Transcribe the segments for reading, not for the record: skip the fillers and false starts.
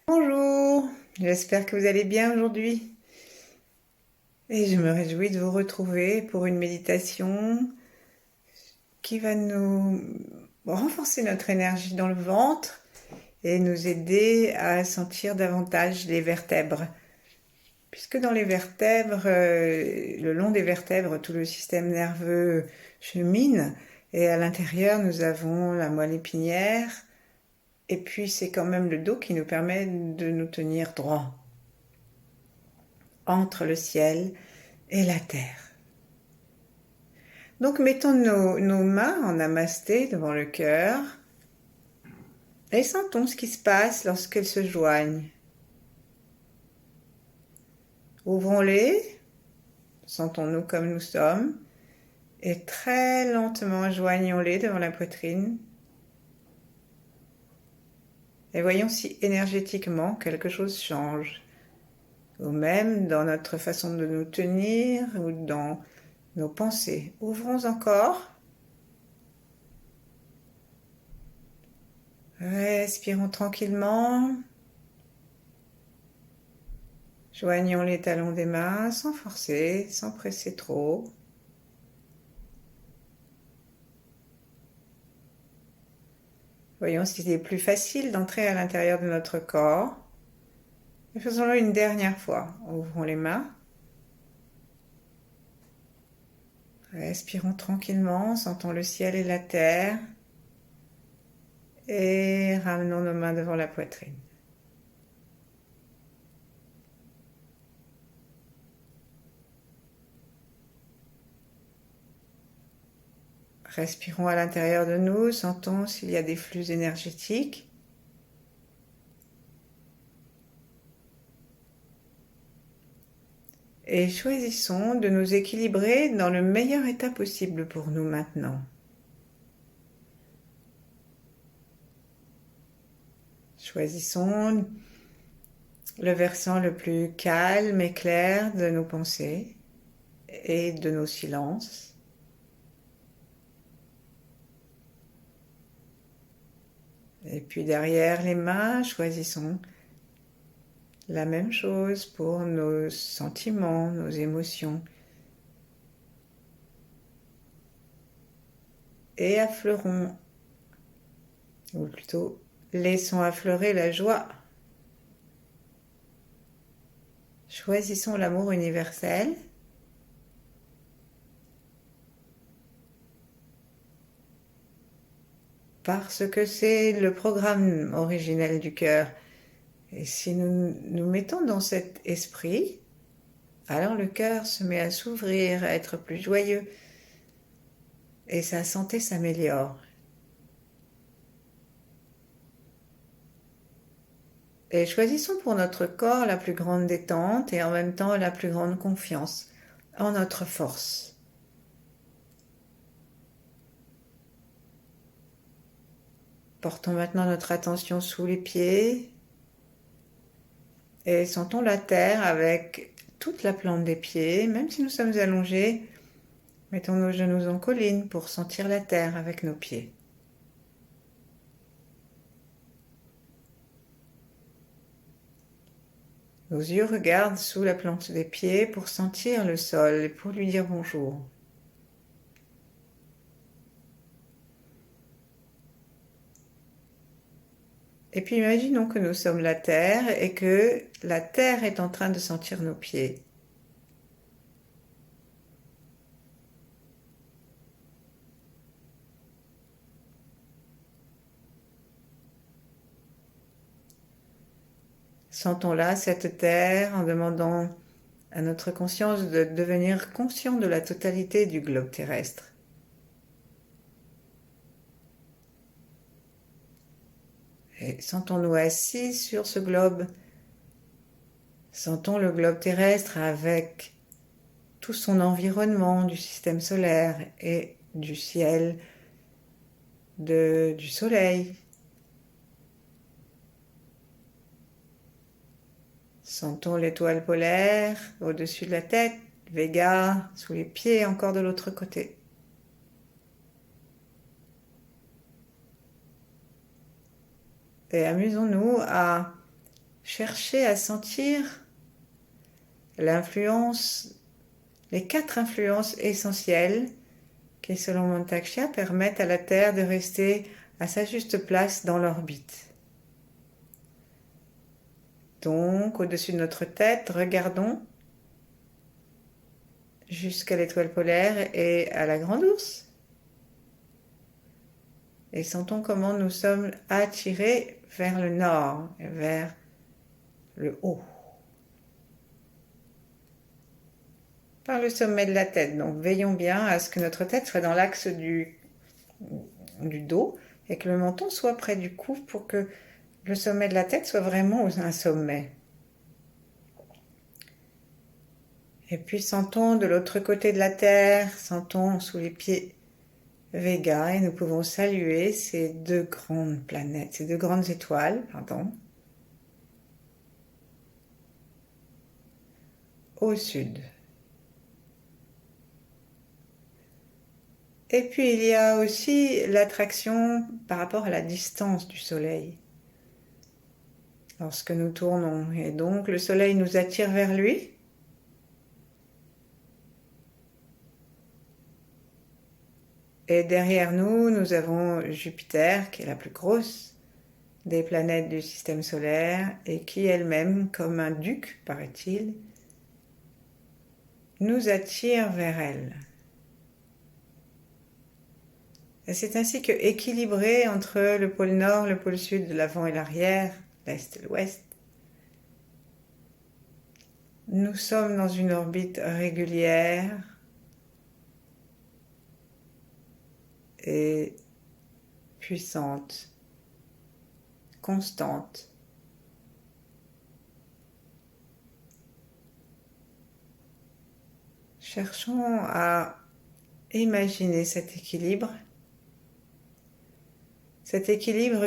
Bonjour, j'espère que vous allez bien aujourd'hui. Et je me réjouis de vous retrouver pour une méditation qui va nous renforcer notre énergie dans le ventre et nous aider à sentir davantage les vertèbres. Puisque dans les vertèbres, le long des vertèbres, tout le système nerveux chemine et à l'intérieur, nous avons la moelle épinière et puis c'est quand même le dos qui nous permet de nous tenir droit entre le ciel et la terre. Donc mettons nos mains en namasté devant le cœur et sentons ce qui se passe lorsqu'elles se joignent. Ouvrons-les, sentons-nous comme nous sommes et très lentement joignons-les devant la poitrine et voyons si énergétiquement quelque chose change, ou même dans notre façon de nous tenir ou dans nos pensées. Ouvrons encore. Respirons tranquillement. Joignons les talons des mains sans forcer, sans presser trop. Voyons s'il est plus facile d'entrer à l'intérieur de notre corps. Et faisons-le une dernière fois. Ouvrons les mains. Respirons tranquillement, sentons le ciel et la terre. Et ramenons nos mains devant la poitrine. Respirons à l'intérieur de nous, sentons s'il y a des flux énergétiques. Et choisissons de nous équilibrer dans le meilleur état possible pour nous maintenant. Choisissons le versant le plus calme et clair de nos pensées et de nos silences. Et puis derrière les mains, choisissons la même chose pour nos sentiments, nos émotions. Et affleurons, ou plutôt laissons affleurer la joie. Choisissons l'amour universel. Parce que c'est le programme originel du cœur. Et si nous nous mettons dans cet esprit, alors le cœur se met à s'ouvrir, à être plus joyeux et sa santé s'améliore. Et choisissons pour notre corps la plus grande détente et en même temps la plus grande confiance en notre force. Portons maintenant notre attention sous les pieds et sentons la terre avec toute la plante des pieds, même si nous sommes allongés. Mettons nos genoux en colline pour sentir la terre avec nos pieds. Nos yeux regardent sous la plante des pieds pour sentir le sol et pour lui dire bonjour. Et puis imaginons que nous sommes la terre et que la terre est en train de sentir nos pieds. Sentons là cette terre en demandant à notre conscience de devenir conscient de la totalité du globe terrestre. Et sentons-nous assis sur ce globe. Sentons le globe terrestre avec tout son environnement du système solaire et du ciel, du soleil. Sentons l'étoile polaire au-dessus de la tête, Vega sous les pieds encore de l'autre côté. Et amusons-nous à cherchez à sentir l'influence, les 4 influences essentielles qui, selon Montaksha, permettent à la Terre de rester à sa juste place dans l'orbite. Donc, au-dessus de notre tête, regardons jusqu'à l'étoile polaire et à la grande ours. Et sentons comment nous sommes attirés vers le nord, vers le haut. Par le sommet de la tête. Donc veillons bien à ce que notre tête soit dans l'axe du dos et que le menton soit près du cou pour que le sommet de la tête soit vraiment un sommet. Et puis sentons de l'autre côté de la Terre, sentons sous les pieds Vega et nous pouvons saluer ces 2 grandes planètes, ces 2 grandes étoiles, au sud. Et puis il y a aussi l'attraction par rapport à la distance du Soleil. Lorsque nous tournons, et donc le Soleil nous attire vers lui. Et derrière nous, nous avons Jupiter, qui est la plus grosse des planètes du système solaire, et qui elle-même, comme un duc, paraît-il, nous attire vers elle. Et c'est ainsi que, équilibré entre le pôle nord, le pôle sud, l'avant et l'arrière, l'est et l'ouest, nous sommes dans une orbite régulière et puissante, constante. Cherchons à imaginer cet équilibre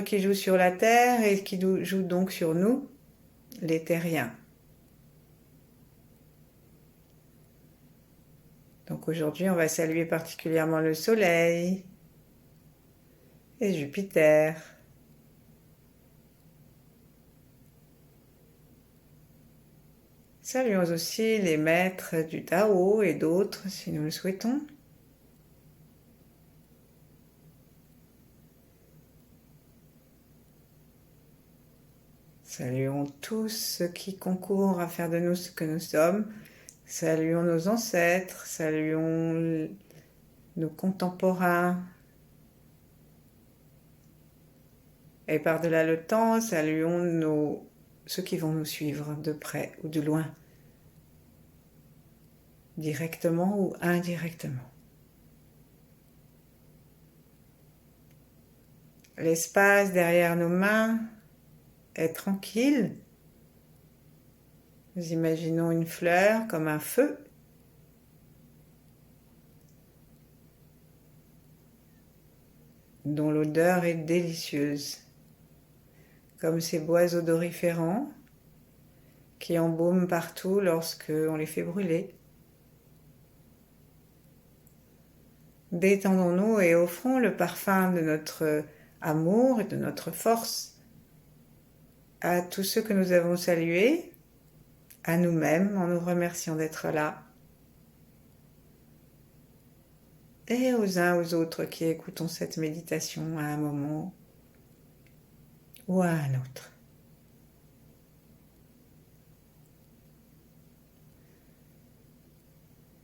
qui joue sur la Terre et qui joue donc sur nous, les terriens. Donc aujourd'hui, on va saluer particulièrement le Soleil et Jupiter. Saluons aussi les maîtres du Tao et d'autres si nous le souhaitons. Saluons tous ceux qui concourent à faire de nous ce que nous sommes. Saluons nos ancêtres, saluons nos contemporains. Et par-delà le temps, saluons ceux qui vont nous suivre de près ou de loin, directement ou indirectement. L'espace derrière nos mains est tranquille. Nous imaginons une fleur comme un feu. Dont l'odeur est délicieuse, comme ces bois odoriférants qui embaument partout lorsque on les fait brûler. Détendons-nous et offrons le parfum de notre amour et de notre force à tous ceux que nous avons salués, à nous-mêmes en nous remerciant d'être là, et aux uns aux autres qui écoutons cette méditation à un moment ou à un autre.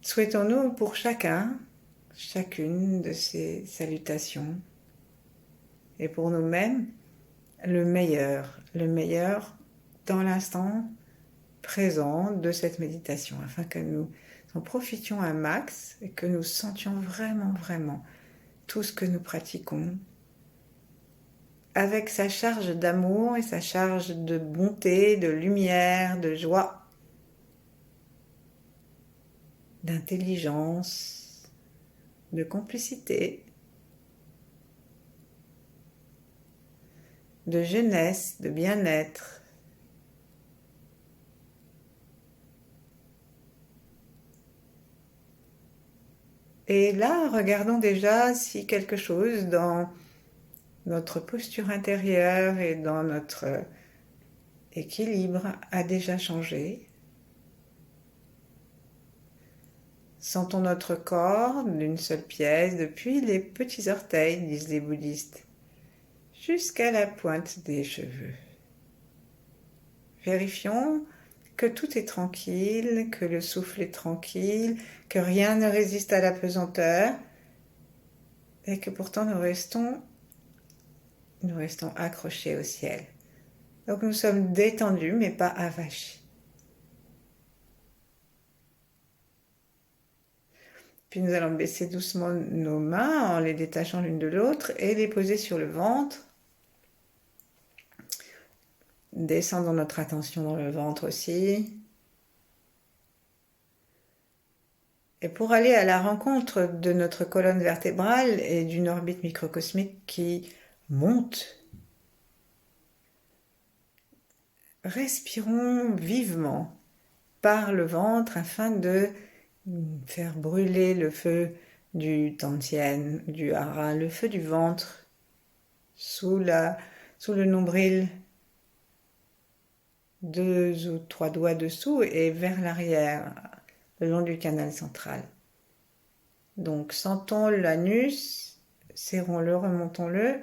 Souhaitons-nous pour chacune de ces salutations, et pour nous-mêmes, le meilleur dans l'instant présent de cette méditation, afin que nous en profitions un max et que nous sentions vraiment tout ce que nous pratiquons avec sa charge d'amour et sa charge de bonté, de lumière, de joie, d'intelligence, de complicité, de jeunesse, de bien-être. Et là, regardons déjà si quelque chose dans notre posture intérieure et dans notre équilibre a déjà changé. Sentons notre corps d'une seule pièce depuis les petits orteils, disent les bouddhistes, jusqu'à la pointe des cheveux. Vérifions que tout est tranquille, que le souffle est tranquille, que rien ne résiste à la pesanteur et que pourtant nous restons accrochés au ciel. Donc nous sommes détendus mais pas avachis. Puis nous allons baisser doucement nos mains en les détachant l'une de l'autre et les poser sur le ventre. Descendons notre attention dans le ventre aussi. Et pour aller à la rencontre de notre colonne vertébrale et d'une orbite microcosmique qui monte, respirons vivement par le ventre afin de faire brûler le feu du Tantien, du Hara, le feu du ventre sous le nombril, 2 ou 3 doigts dessous et vers l'arrière, le long du canal central. Donc sentons l'anus, serrons-le, remontons-le,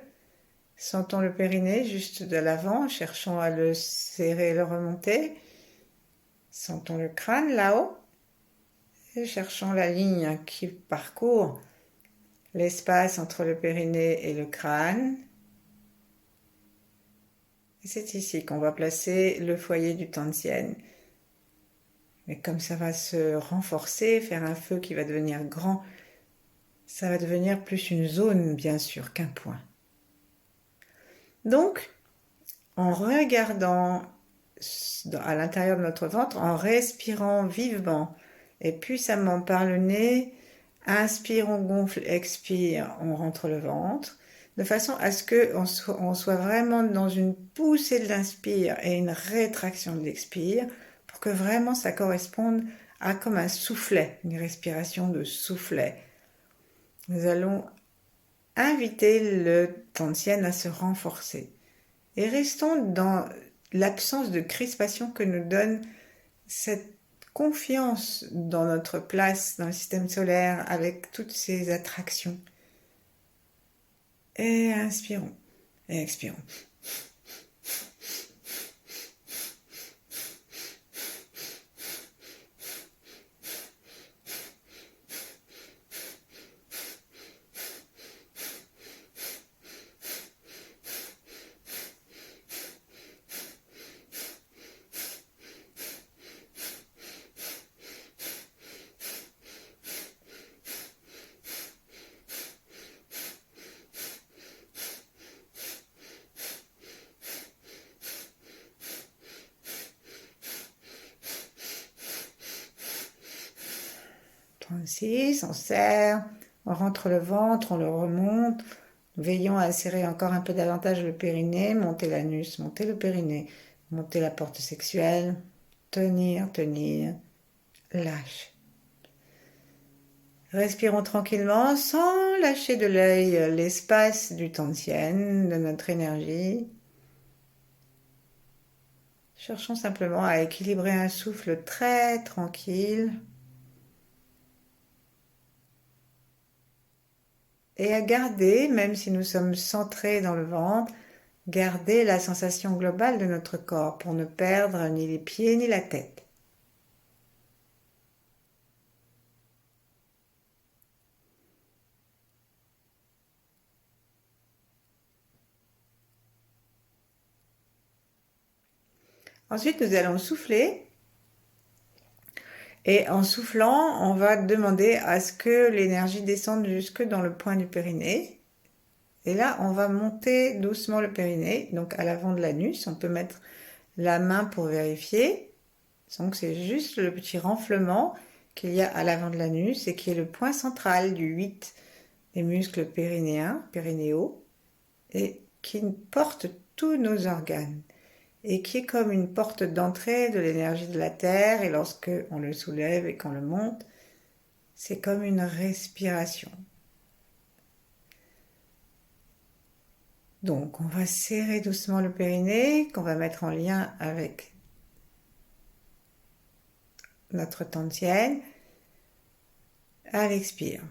sentons le périnée juste de l'avant, cherchons à le serrer et le remonter, sentons le crâne là-haut, et cherchons la ligne qui parcourt l'espace entre le périnée et le crâne. Et c'est ici qu'on va placer le foyer du Tantien. Mais comme ça va se renforcer, faire un feu qui va devenir grand, ça va devenir plus une zone, bien sûr, qu'un point. Donc, en regardant à l'intérieur de notre ventre, en respirant vivement et puissamment par le nez, inspire, on gonfle, expire, on rentre le ventre, de façon à ce qu'on soit vraiment dans une poussée de l'inspire et une rétraction de l'expire, pour que vraiment ça corresponde à comme un soufflet, une respiration de soufflet. Nous allons inviter le Tantien à se renforcer. Et restons dans l'absence de crispation que nous donne cette confiance dans notre place dans le système solaire avec toutes ces attractions. Et inspirons et expirons. Ici, on serre, on rentre le ventre, on le remonte, veillons à serrer encore un peu davantage le périnée, monter l'anus, monter le périnée, monter la porte sexuelle, tenir, lâche. Respirons tranquillement sans lâcher de l'œil l'espace du Tantien, de notre énergie. Cherchons simplement à équilibrer un souffle très tranquille. Et à garder, même si nous sommes centrés dans le ventre, garder la sensation globale de notre corps pour ne perdre ni les pieds ni la tête. Ensuite, nous allons souffler. Et en soufflant, on va demander à ce que l'énergie descende jusque dans le point du périnée. Et là, on va monter doucement le périnée, donc à l'avant de l'anus. On peut mettre la main pour vérifier. Donc c'est juste le petit renflement qu'il y a à l'avant de l'anus et qui est le point central du 8 des muscles périnéaux, et qui porte tous nos organes. Et qui est comme une porte d'entrée de l'énergie de la Terre, et lorsque on le soulève et qu'on le monte, c'est comme une respiration. Donc, on va serrer doucement le périnée, qu'on va mettre en lien avec notre tantienne. À l'expire.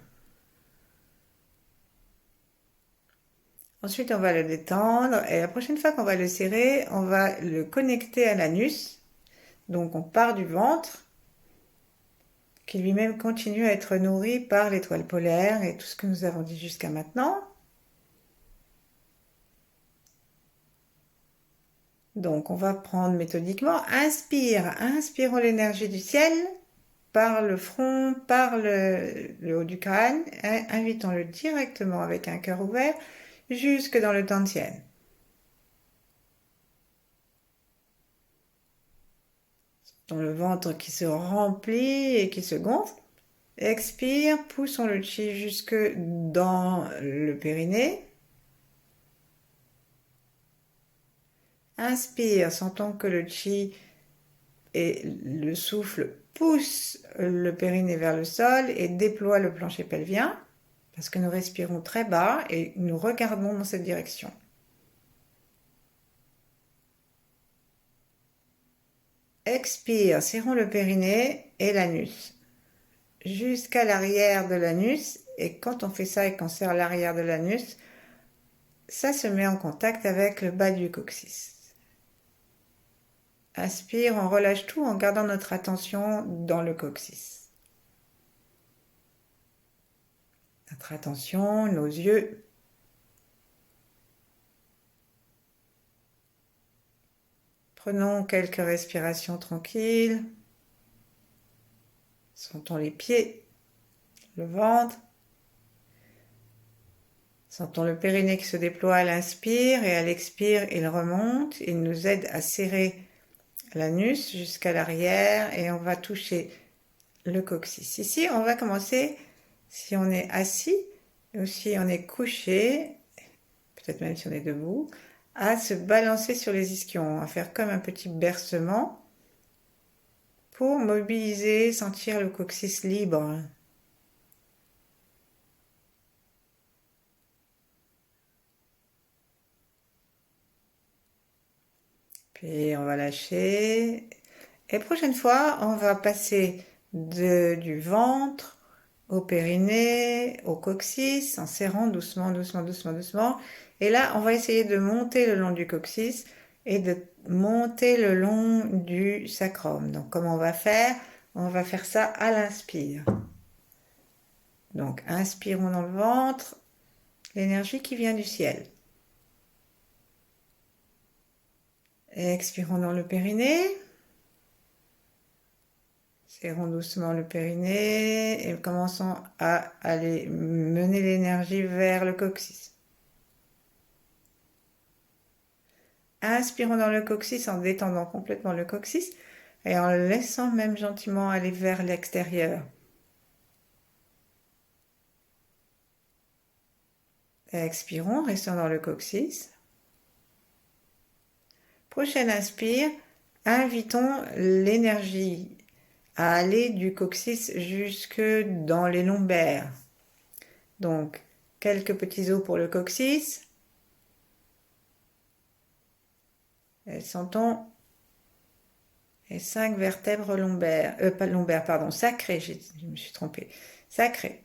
Ensuite, on va le détendre et la prochaine fois qu'on va le serrer, on va le connecter à l'anus. Donc, on part du ventre, qui lui-même continue à être nourri par l'étoile polaire et tout ce que nous avons dit jusqu'à maintenant. Donc, on va prendre méthodiquement, inspirons l'énergie du ciel par le front, par le haut du crâne, invitons-le directement avec un cœur ouvert jusque dans le tantien. Dans le ventre qui se remplit et qui se gonfle. Expire, poussons le chi jusque dans le périnée. Inspire, sentons que le chi et le souffle poussent le périnée vers le sol et déploient le plancher pelvien, parce que nous respirons très bas et nous regardons dans cette direction. Expire, serrons le périnée et l'anus jusqu'à l'arrière de l'anus, et quand on fait ça et qu'on serre l'arrière de l'anus, ça se met en contact avec le bas du coccyx. Inspire, on relâche tout en gardant notre attention dans le coccyx. Notre attention, nos yeux. Prenons quelques respirations tranquilles. Sentons les pieds, le ventre. Sentons le périnée qui se déploie à l'inspire et à l'expire, il remonte. Il nous aide à serrer l'anus jusqu'à l'arrière et on va toucher le coccyx. Ici, on va commencer, si on est assis ou si on est couché, peut-être même si on est debout, à se balancer sur les ischions, à faire comme un petit bercement pour mobiliser, sentir le coccyx libre. Puis on va lâcher. Et prochaine fois, on va passer du ventre au périnée, au coccyx, en serrant doucement, doucement, doucement, doucement. Et là, on va essayer de monter le long du coccyx et de monter le long du sacrum. Donc, comment on va faire? On va faire ça à l'inspire. Donc, inspirons dans le ventre, l'énergie qui vient du ciel. Expirons dans le périnée. Serrons doucement le périnée et commençons à aller mener l'énergie vers le coccyx. Inspirons dans le coccyx en détendant complètement le coccyx et en le laissant même gentiment aller vers l'extérieur. Expirons, restons dans le coccyx. Prochaine inspire, invitons l'énergie à aller du coccyx jusque dans les lombaires. Donc, quelques petits os pour le coccyx. Et sentons les 5 vertèbres lombaires, pas lombaires, pardon, sacrées, je me suis trompée, sacrées.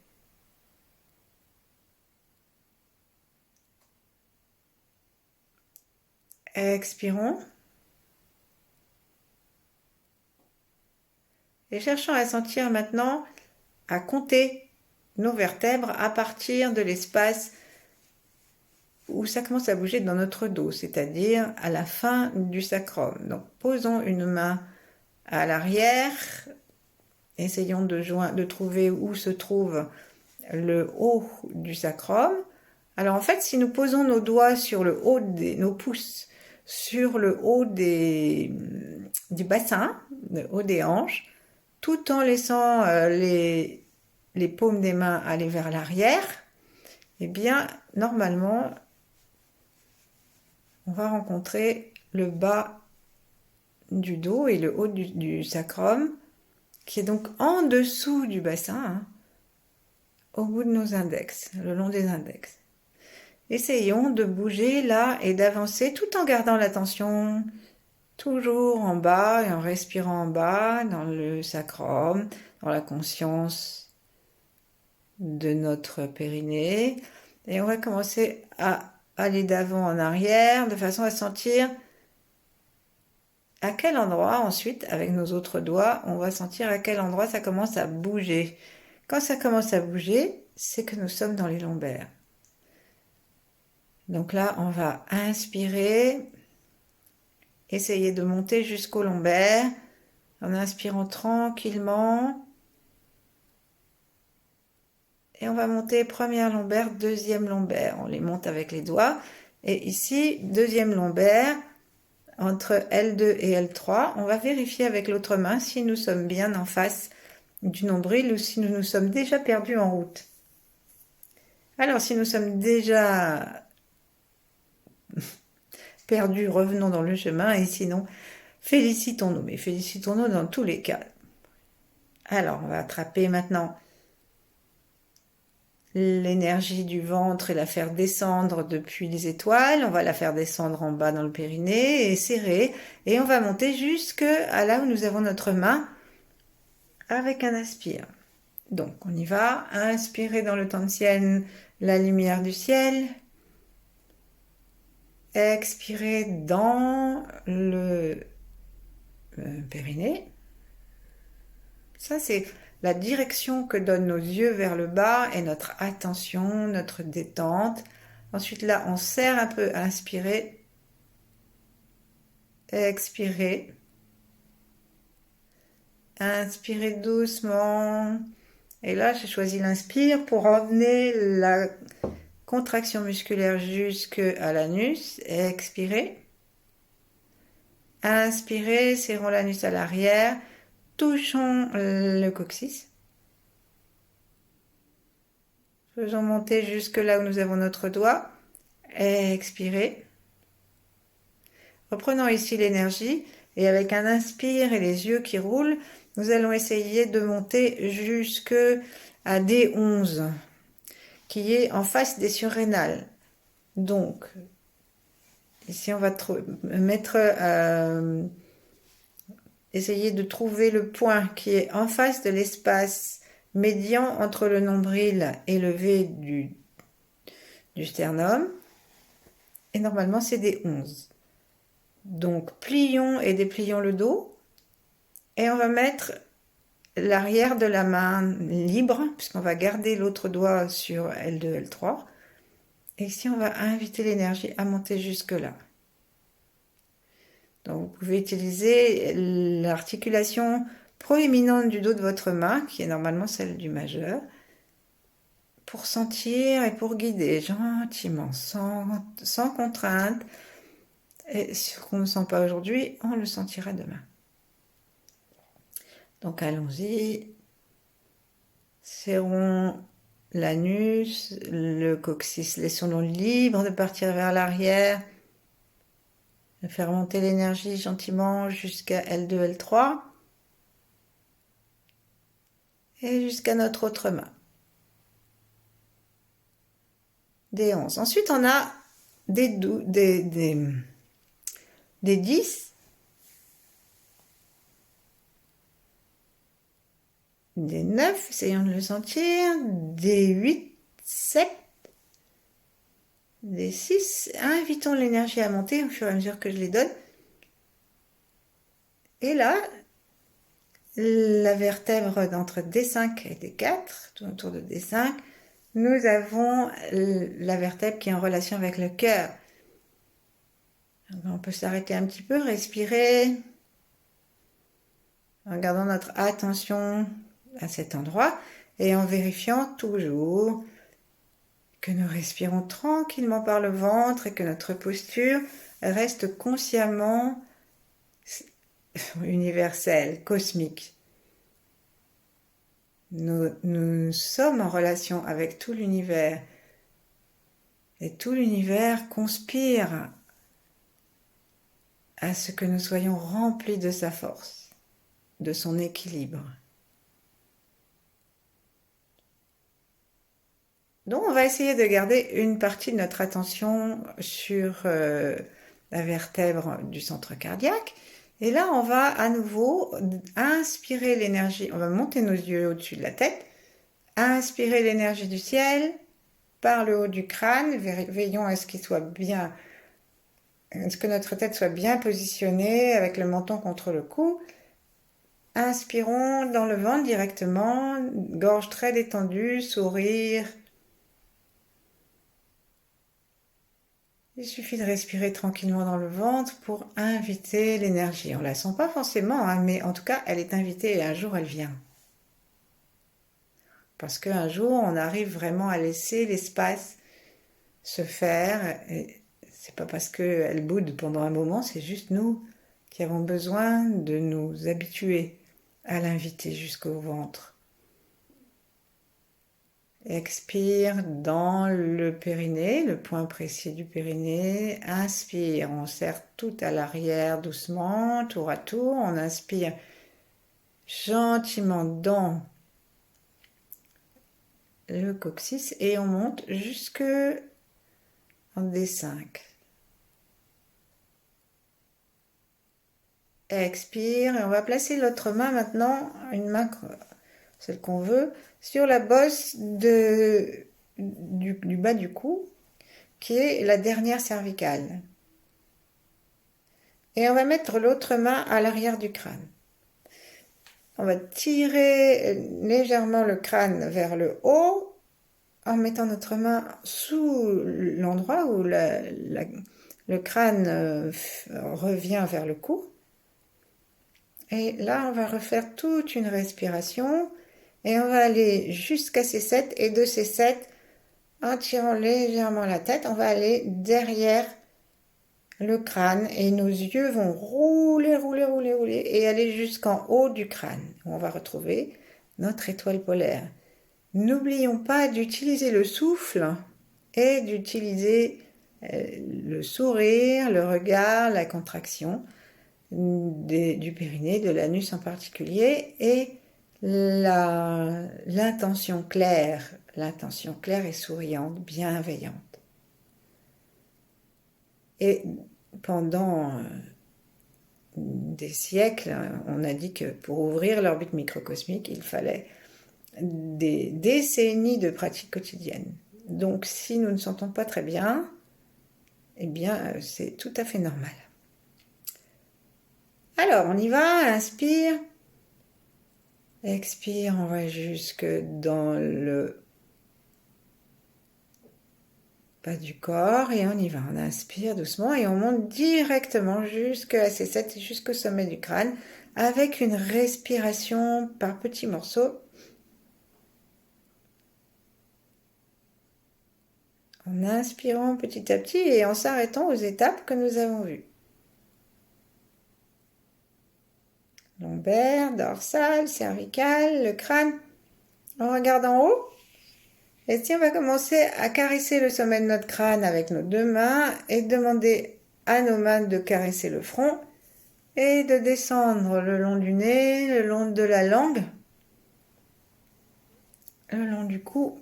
Expirons. Et cherchons à sentir maintenant, à compter nos vertèbres à partir de l'espace où ça commence à bouger dans notre dos, c'est-à-dire à la fin du sacrum. Donc posons une main à l'arrière, essayons de trouver où se trouve le haut du sacrum. Alors en fait, si nous posons nos doigts sur le haut nos pouces sur le haut du bassin, le haut des hanches, tout en laissant les paumes des mains aller vers l'arrière, eh bien, normalement, on va rencontrer le bas du dos et le haut du sacrum, qui est donc en dessous du bassin, au bout de nos index, le long des index. Essayons de bouger là et d'avancer tout en gardant l'attention toujours en bas et en respirant en bas dans le sacrum, dans la conscience de notre périnée. Et on va commencer à aller d'avant en arrière de façon à sentir à quel endroit ensuite, avec nos autres doigts, on va sentir à quel endroit ça commence à bouger. Quand ça commence à bouger, c'est que nous sommes dans les lombaires. Donc là, on va inspirer, essayer de monter jusqu'au lombaire en inspirant tranquillement. Et on va monter première lombaire, deuxième lombaire. On les monte avec les doigts. Et ici, deuxième lombaire, entre L2 et L3, on va vérifier avec l'autre main si nous sommes bien en face du nombril ou si nous nous sommes déjà perdus en route. Alors, si nous sommes déjà perdus, revenons dans le chemin, et sinon, félicitons-nous, mais félicitons-nous dans tous les cas. Alors, on va attraper maintenant l'énergie du ventre et la faire descendre depuis les étoiles. On va la faire descendre en bas dans le périnée et serrer. Et on va monter jusque à là où nous avons notre main avec un inspire. Donc, on y va. Inspirez dans le Tantian la lumière du ciel. Expirez dans le périnée. Ça, c'est la direction que donnent nos yeux vers le bas et notre attention, notre détente. Ensuite, là, on serre un peu, inspirez, expirez. Inspirez doucement. Et là, j'ai choisi l'inspire pour emmener la contraction musculaire jusqu'à l'anus. Expirez. Inspirez, serrons l'anus à l'arrière. Touchons le coccyx. Faisons monter jusque là où nous avons notre doigt. Expirez. Reprenons ici l'énergie et avec un inspire et les yeux qui roulent, nous allons essayer de monter jusque à D11, qui est en face des surrénales. Donc, ici on va essayer de trouver le point qui est en face de l'espace médian entre le nombril et le V du sternum. Et normalement, c'est des 11. Donc, plions et déplions le dos. Et on va mettre l'arrière de la main libre, puisqu'on va garder l'autre doigt sur L2, L3. Et ici, on va inviter l'énergie à monter jusque-là. Donc, vous pouvez utiliser l'articulation proéminente du dos de votre main, qui est normalement celle du majeur, pour sentir et pour guider gentiment, sans contrainte. Et ce qu'on ne sent pas aujourd'hui, on le sentira demain. Donc, allons-y. Serrons l'anus, le coccyx, laissons-le libre de partir vers l'arrière. De faire monter l'énergie gentiment jusqu'à L2, L3 et jusqu'à notre autre main. Des 11. Ensuite, on a des 10, des 9, essayons de le sentir, des 8, 7, des 6, invitons l'énergie à monter au fur et à mesure que je les donne. Et là, la vertèbre d'entre D5 et D4, tout autour de D5, nous avons la vertèbre qui est en relation avec le cœur. On peut s'arrêter un petit peu, respirer, en gardant notre attention à cet endroit et en vérifiant toujours que nous respirons tranquillement par le ventre et que notre posture reste consciemment universelle, cosmique. Nous sommes en relation avec tout l'univers et tout l'univers conspire à ce que nous soyons remplis de sa force, de son équilibre. Donc on va essayer de garder une partie de notre attention sur la vertèbre du centre cardiaque. Et là, on va à nouveau inspirer l'énergie. On va monter nos yeux au-dessus de la tête, inspirer l'énergie du ciel par le haut du crâne. Veillons à ce qu'il soit bien, à ce que notre tête soit bien positionnée avec le menton contre le cou. Inspirons dans le ventre directement, gorge très détendue, sourire. Il suffit de respirer tranquillement dans le ventre pour inviter l'énergie. On ne la sent pas forcément, hein, mais en tout cas, elle est invitée et un jour, elle vient. Parce qu'un jour, on arrive vraiment à laisser l'espace se faire. Et c'est pas parce qu'elle boude pendant un moment, c'est juste nous qui avons besoin de nous habituer à l'inviter jusqu'au ventre. Expire dans le périnée, le point précis du périnée. Inspire, on serre tout à l'arrière doucement, tour à tour. On inspire gentiment dans le coccyx et on monte jusque en D5. Expire et on va placer l'autre main maintenant, une main, celle qu'on veut, sur la bosse du bas du cou, qui est la dernière cervicale. Et on va mettre l'autre main à l'arrière du crâne. On va tirer légèrement le crâne vers le haut en mettant notre main sous l'endroit où le crâne revient vers le cou. Et là, on va refaire toute une respiration et on va aller jusqu'à C7 et de C7, en tirant légèrement la tête, on va aller derrière le crâne et nos yeux vont rouler, rouler, rouler, rouler et aller jusqu'en haut du crâne. On va retrouver notre étoile polaire. N'oublions pas d'utiliser le souffle et d'utiliser le sourire, le regard, la contraction du périnée, de l'anus en particulier, et l'intention claire et souriante, bienveillante. Et pendant des siècles, on a dit que pour ouvrir l'orbite microcosmique, il fallait des décennies de pratique quotidienne. Donc si nous ne sentons pas très bien, eh bien c'est tout à fait normal. Alors on y va, inspire, expire, on va jusque dans le bas du corps et on y va. On inspire doucement et on monte directement jusqu'à C7 et jusqu'au sommet du crâne avec une respiration par petits morceaux. En inspirant petit à petit et en s'arrêtant aux étapes que nous avons vues. Lombaire, dorsale, cervicale, le crâne. On regarde en haut. Et si on va commencer à caresser le sommet de notre crâne avec nos deux mains et demander à nos mains de caresser le front et de descendre le long du nez, le long de la langue, le long du cou.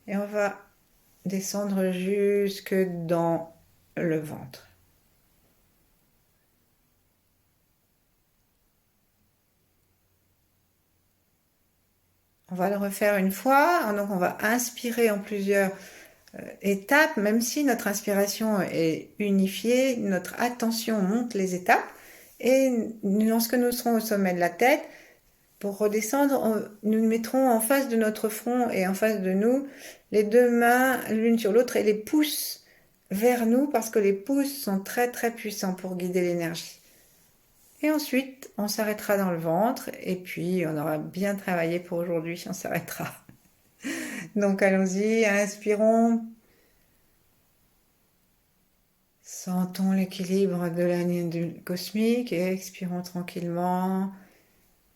Et on va descendre jusque dans le ventre. On va le refaire une fois. Donc on va inspirer en plusieurs étapes, même si notre inspiration est unifiée, notre attention monte les étapes. Et lorsque nous serons au sommet de la tête, pour redescendre, nous mettrons en face de notre front et en face de nous les deux mains l'une sur l'autre et les pouces vers nous parce que les pouces sont très très puissants pour guider l'énergie. Et ensuite, on s'arrêtera dans le ventre et puis on aura bien travaillé pour aujourd'hui, on s'arrêtera. Donc allons-y, inspirons. Sentons l'équilibre de l'année cosmique et expirons tranquillement.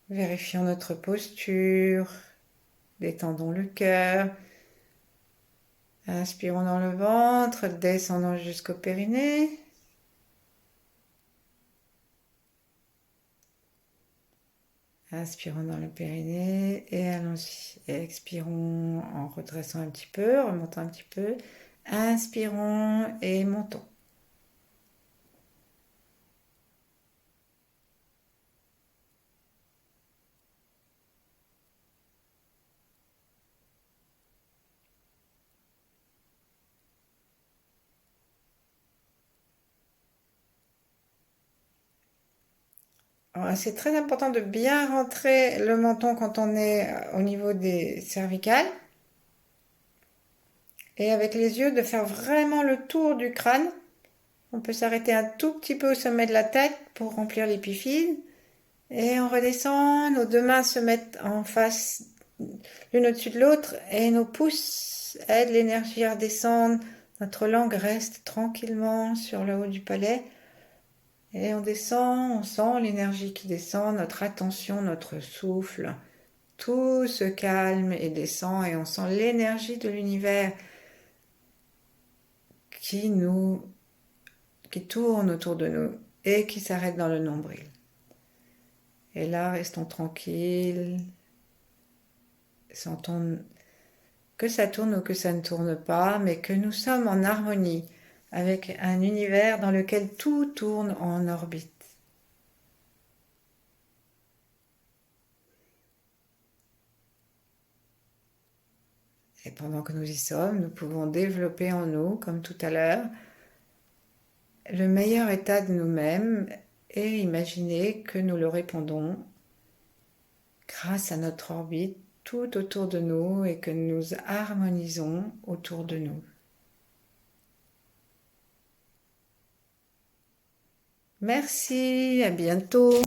Vérifions notre posture. Détendons le cœur. Inspirons dans le ventre, descendons jusqu'au périnée. Inspirons dans le périnée et allons-y. Et expirons en redressant un petit peu, remontant un petit peu. Inspirons et montons. C'est très important de bien rentrer le menton quand on est au niveau des cervicales. Et avec les yeux, de faire vraiment le tour du crâne. On peut s'arrêter un tout petit peu au sommet de la tête pour remplir l'épiphyse. Et on redescend, nos deux mains se mettent en face l'une au-dessus de l'autre et nos pouces aident l'énergie à redescendre. Notre langue reste tranquillement sur le haut du palais. Et on descend, on sent l'énergie qui descend, notre attention, notre souffle. Tout se calme et descend et on sent l'énergie de l'univers qui nous, qui tourne autour de nous et qui s'arrête dans le nombril. Et là, restons tranquilles, sentons que ça tourne ou que ça ne tourne pas, mais que nous sommes en harmonie avec un univers dans lequel tout tourne en orbite. Et pendant que nous y sommes, nous pouvons développer en nous, comme tout à l'heure, le meilleur état de nous-mêmes et imaginer que nous le répondons grâce à notre orbite tout autour de nous et que nous harmonisons autour de nous. Merci, à bientôt.